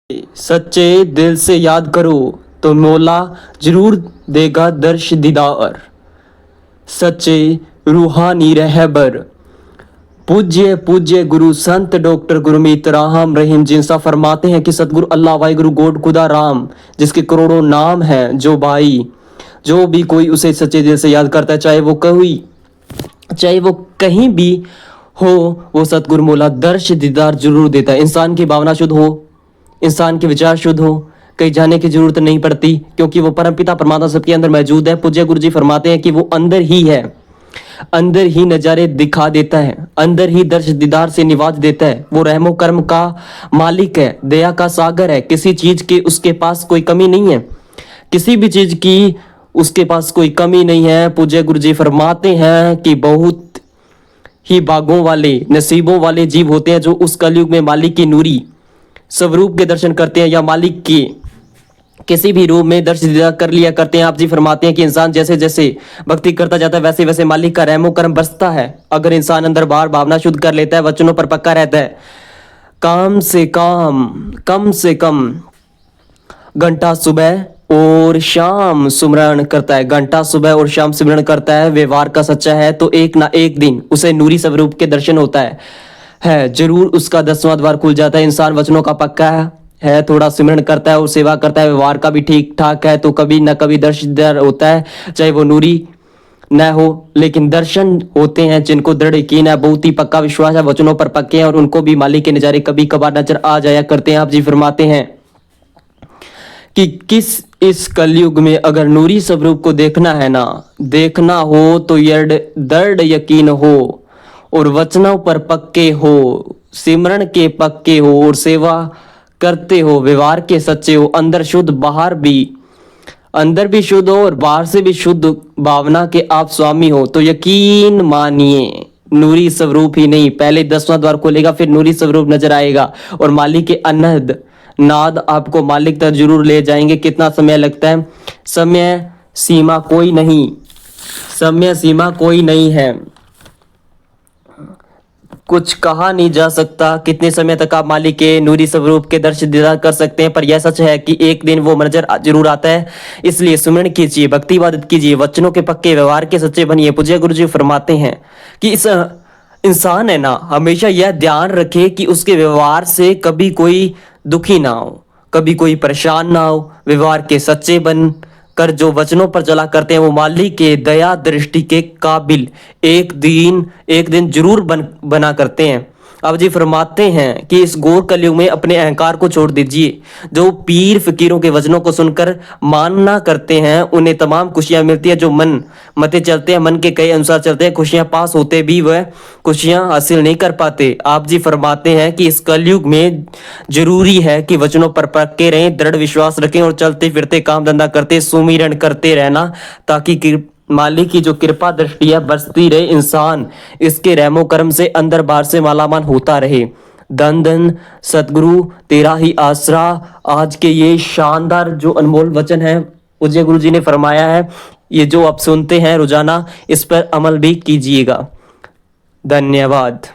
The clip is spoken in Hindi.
सच्चे दिल से याद करो तो मौला जरूर देगा दर्श दीदार। सच्चे रूहानी रहबर पूज्य पूज्य गुरु संत डॉक्टर गुरमीत राम रहीम जिनसा फरमाते हैं कि सतगुरु अल्लाह वाहिगुरु गॉड खुदा राम जिसके करोड़ों नाम हैं, जो भाई जो भी कोई उसे सच्चे दिल से याद करता है, चाहे वो कहीं भी हो, वो सतगुरु मौला दर्श दीदार जरूर देता है। इंसान की भावना शुद्ध हो, इंसान के विचार शुद्ध हो, कहीं जाने की जरूरत नहीं पड़ती, क्योंकि वो परमपिता परमात्मा सबके अंदर मौजूद है। पूज्य गुरु जी फरमाते हैं कि वो अंदर ही है, अंदर ही नजारे दिखा देता है, अंदर ही दर्श दीदार से निवाज देता है। वो रहमो कर्म का मालिक है, दया का सागर है। किसी चीज की उसके पास कोई कमी नहीं है, किसी भी चीज की उसके पास कोई कमी नहीं है। पूज्य गुरु जी फरमाते हैं कि बहुत ही भागों वाले नसीबों वाले जीव होते हैं जो उस कलयुग में मालिक की नूरी स्वरूप के दर्शन करते हैं, या मालिक के किसी भी रूप में दर्श दीदार कर लिया करते हैं। आप जी फरमाते हैं कि इंसान जैसे जैसे भक्ति करता जाता है वैसे वैसे मालिक का रहमो करम बरसता है। अगर इंसान अंदर बाहर भावना शुद्ध कर लेता है, वचनों पर पक्का रहता है, कम से कम घंटा सुबह और शाम सुमरण करता है, घंटा सुबह और शाम सिमरण करता है, व्यवहार का सच्चा है, तो एक ना एक दिन उसे नूरी स्वरूप के दर्शन होता है जरूर उसका 10वां द्वार खुल जाता है। इंसान वचनों का पक्का है, थोड़ा सिमरण करता है और सेवा करता है, व्यवहार का भी ठीक ठाक है, तो कभी ना कभी दर्शन होता है, चाहे वो नूरी न हो, लेकिन दर्शन होते हैं जिनको दृढ़ यकीन है, बहुत ही पक्का विश्वास है, वचनों पर पक्के हैं, और उनको भी मालिक के नजारे कभी कभार नजर आ जाया करते हैं। आप जी फरमाते हैं कि किस इस कलयुग में अगर नूरी स्वरूप को देखना हो तो दृढ़ यकीन हो, और वचनों पर पक्के हो, सिमरण के पक्के हो, और सेवा करते हो, व्यवहार के सच्चे हो, अंदर भी शुद्ध हो और बाहर से भी शुद्ध भावना के आप स्वामी हो, तो यकीन मानिए नूरी स्वरूप ही नहीं, पहले 10वां द्वार खोलेगा, फिर नूरी स्वरूप नजर आएगा, और मालिक के अनहद नाद आपको मालिक तक जरूर ले जाएंगे। कितना समय लगता है? समय सीमा कोई नहीं है, कुछ कहा नहीं जा सकता कितने समय तक आप मालिक के नूरी स्वरूप के दर्श दीदार कर सकते हैं, पर यह सच है कि एक दिन वो मंजर जरूर आता है। इसलिए सुमरण कीजिए, भक्ति इबादत कीजिए, वचनों के पक्के, व्यवहार के सच्चे बनिए। पूज्य गुरु जी फरमाते हैं कि इस इंसान है ना, हमेशा यह ध्यान रखे कि उसके व्यवहार से कभी कोई दुखी ना हो, कभी कोई परेशान ना हो। व्यवहार के सच्चे बन कर जो वचनों पर चला करते हैं, वो मालिक के दया दृष्टि के काबिल एक दिन जरूर बना करते हैं। अब जी फरमाते हैं कि इस घोर कलयुग में अपने अहंकार को छोड़ दीजिए। जो पीर फकीरों के वचनों को सुनकर मानना करते हैं, उन्हें तमाम खुशियां मिलती है। जो मन मते चलते हैं, मन के कई अनुसार चलते हैं, खुशियां पास होते भी वह खुशियां हासिल नहीं कर पाते। आप जी फरमाते हैं कि इस कलयुग में जरूरी है कि वचनों पर पक्के रहें, दृढ़ विश्वास रखें, और चलते फिरते काम धंधा करते सुमिरन करते रहना, ताकि मालिक की जो कृपा दृष्टि है बरसती रहे, इंसान इसके रहमो कर्म से अंदर बाहर से मालामाल होता रहे। धन धन सतगुरु तेरा ही आसरा। आज के ये शानदार जो अनमोल वचन है पूज्य गुरु जी ने फरमाया है, ये जो आप सुनते हैं रोजाना, इस पर अमल भी कीजिएगा। धन्यवाद।